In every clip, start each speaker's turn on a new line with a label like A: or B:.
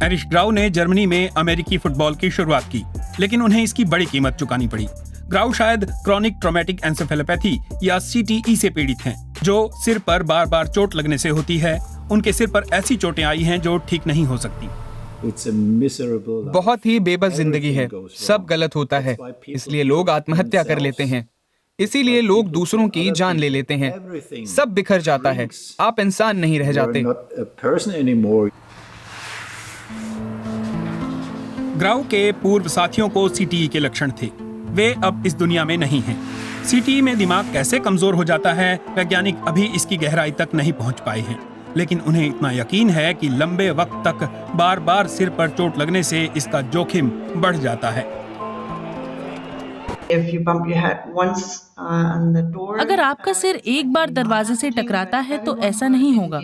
A: Irish ग्राउ ने Germany में अमेरिकी फुटबॉल की शुरुआत की, लेकिन उन्हें इसकी बड़ी कीमत चुकानी पड़ी। ग्राउ शायद क्रॉनिक ट्रॉमेटिक एंसेफेलोपैथी या CTE से पीड़ित हैं, जो सिर पर बार बार चोट लगने से होती है। उनके सिर पर ऐसी चोटें आई हैं जो ठीक नहीं हो सकती।
B: बहुत ही बेबस जिंदगी है, सब गलत होता है, इसलिए लोग आत्महत्या कर लेते हैं। इसीलिए लोग दूसरों की जान ले लेते हैं। सब बिखर जाता है, आप इंसान नहीं रह जाते।
A: ग्राउ के पूर्व साथियों को CTE के लक्षण थे, वे अब इस दुनिया में नहीं हैं। CTE में दिमाग कैसे कमजोर हो जाता है, वैज्ञानिक अभी इसकी गहराई तक नहीं पहुंच पाए हैं, लेकिन उन्हें इतना यकीन है कि लंबे वक्त तक बार बार सिर पर चोट लगने से इसका जोखिम बढ़ जाता है।
C: अगर आपका सिर एक बार दरवाजे से टकराता है तो ऐसा नहीं होगा,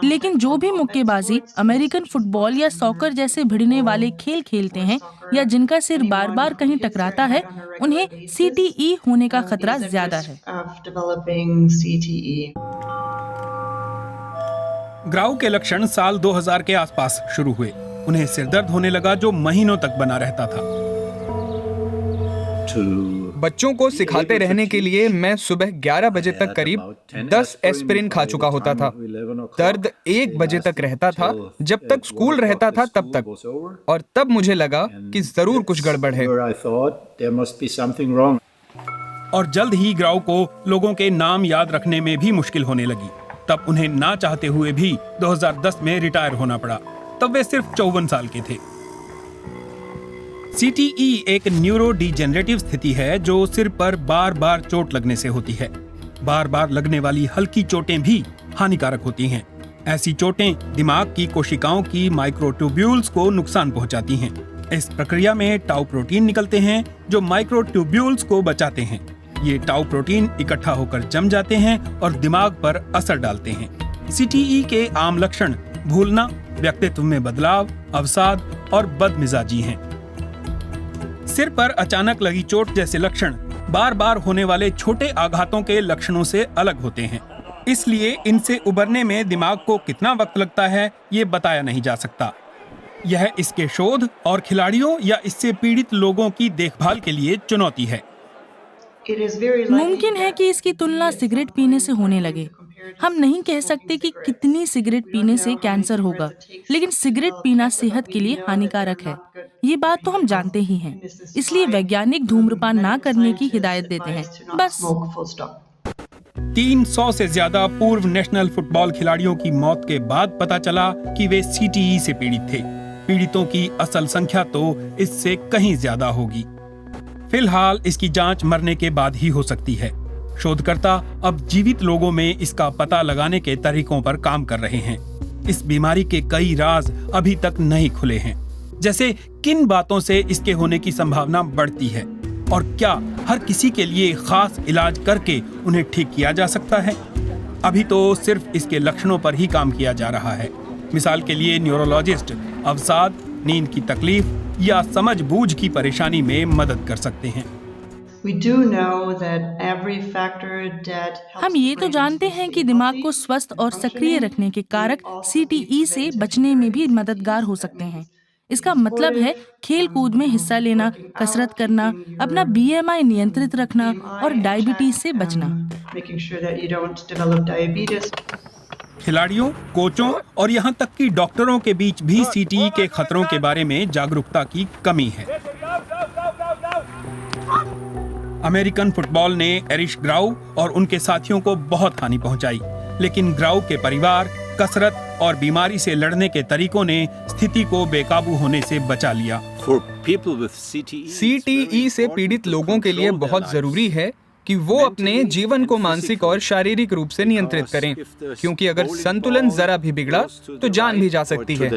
C: लेकिन जो भी मुक्केबाजी, अमेरिकन फुटबॉल या सॉकर जैसे भिड़ने वाले खेल खेलते हैं या जिनका सिर बार बार कहीं टकराता है, उन्हें CTE होने का खतरा ज्यादा है।
A: ग्राउ के लक्षण साल 2000 के आसपास शुरू हुए। उन्हें सिरदर्द होने लगा जो महीनों तक बना रहता था।
B: बच्चों को सिखाते रहने के लिए मैं सुबह 11 बजे तक करीब 10 एस्पिरिन खा चुका होता था। दर्द 1 बजे तक रहता था, जब तक स्कूल रहता था तब तक, और तब मुझे लगा कि जरूर कुछ गड़बड़ है।
A: और जल्द ही ग्राउ को लोगों के नाम याद रखने में भी मुश्किल होने लगी। तब उन्हें ना चाहते हुए भी 2010 में रिटायर होना पड़ा। तब वे सिर्फ 54 साल के थे। CTE एक न्यूरो डिजेनरेटिव स्थिति है जो सिर पर बार बार चोट लगने से होती है। बार बार लगने वाली हल्की चोटें भी हानिकारक होती हैं। ऐसी चोटें दिमाग की कोशिकाओं की माइक्रोट्यूब्यूल्स को नुकसान पहुंचाती हैं। इस प्रक्रिया में टाउ प्रोटीन निकलते हैं जो माइक्रोट्यूब्यूल्स को बचाते हैं। ये टाउ प्रोटीन इकट्ठा होकर जम जाते हैं और दिमाग पर असर डालते हैं। CTE के आम लक्षण भूलना, व्यक्तित्व में बदलाव, अवसाद और बदमिजाजी हैं। सिर पर अचानक लगी चोट जैसे लक्षण बार बार होने वाले छोटे आघातों के लक्षणों से अलग होते हैं, इसलिए इनसे उबरने में दिमाग को कितना वक्त लगता है ये बताया नहीं जा सकता। यह इसके शोध और खिलाड़ियों या इससे पीड़ित लोगों की देखभाल के लिए चुनौती है।
C: मुमकिन है कि इसकी तुलना सिगरेट पीने से होने लगे। हम नहीं कह सकते कि कितनी सिगरेट पीने से कैंसर होगा, लेकिन सिगरेट पीना सेहत के लिए हानिकारक है, ये बात तो हम जानते ही हैं। इसलिए वैज्ञानिक धूम्रपान ना करने की हिदायत देते हैं, बस।
A: 300 से ज्यादा पूर्व नेशनल फुटबॉल खिलाड़ियों की मौत के बाद पता चला कि वे CTE से पीड़ित थे। पीड़ितों की असल संख्या तो इससे कहीं ज्यादा होगी। फिलहाल इसकी जांच मरने के बाद ही हो सकती है। शोधकर्ता अब जीवित लोगों में इसका पता लगाने के तरीकों पर काम कर रहे हैं। इस बीमारी के कई राज अभी तक नहीं खुले हैं, जैसे किन बातों से इसके होने की संभावना बढ़ती है और क्या हर किसी के लिए खास इलाज करके उन्हें ठीक किया जा सकता है। अभी तो सिर्फ इसके लक्षणों पर ही काम किया जा रहा है। मिसाल के लिए न्यूरोलॉजिस्ट अवसाद, नींद की तकलीफ या समझ बूझ की परेशानी में मदद कर सकते हैं।
C: हम ये तो जानते हैं कि दिमाग को स्वस्थ और सक्रिय रखने के कारक CTE से बचने में भी मददगार हो सकते हैं। इसका मतलब है खेल कूद में हिस्सा लेना, कसरत करना, अपना BMI नियंत्रित रखना और डायबिटीज से बचना।
A: खिलाड़ियों, कोचों और यहाँ तक कि डॉक्टरों के बीच भी CTE के खतरों के बारे में जागरूकता की कमी है। अमेरिकन फुटबॉल ने एरिश ग्राउ और उनके साथियों को बहुत हानि पहुंचाई, लेकिन ग्राउ के परिवार, कसरत और बीमारी से लड़ने के तरीकों ने स्थिति को बेकाबू होने से बचा लिया।
B: CTE से पीड़ित लोगों के लिए बहुत जरूरी है कि वो अपने जीवन को मानसिक और शारीरिक रूप से नियंत्रित करें, क्योंकि अगर संतुलन जरा भी बिगड़ा तो जान भी जा सकती है।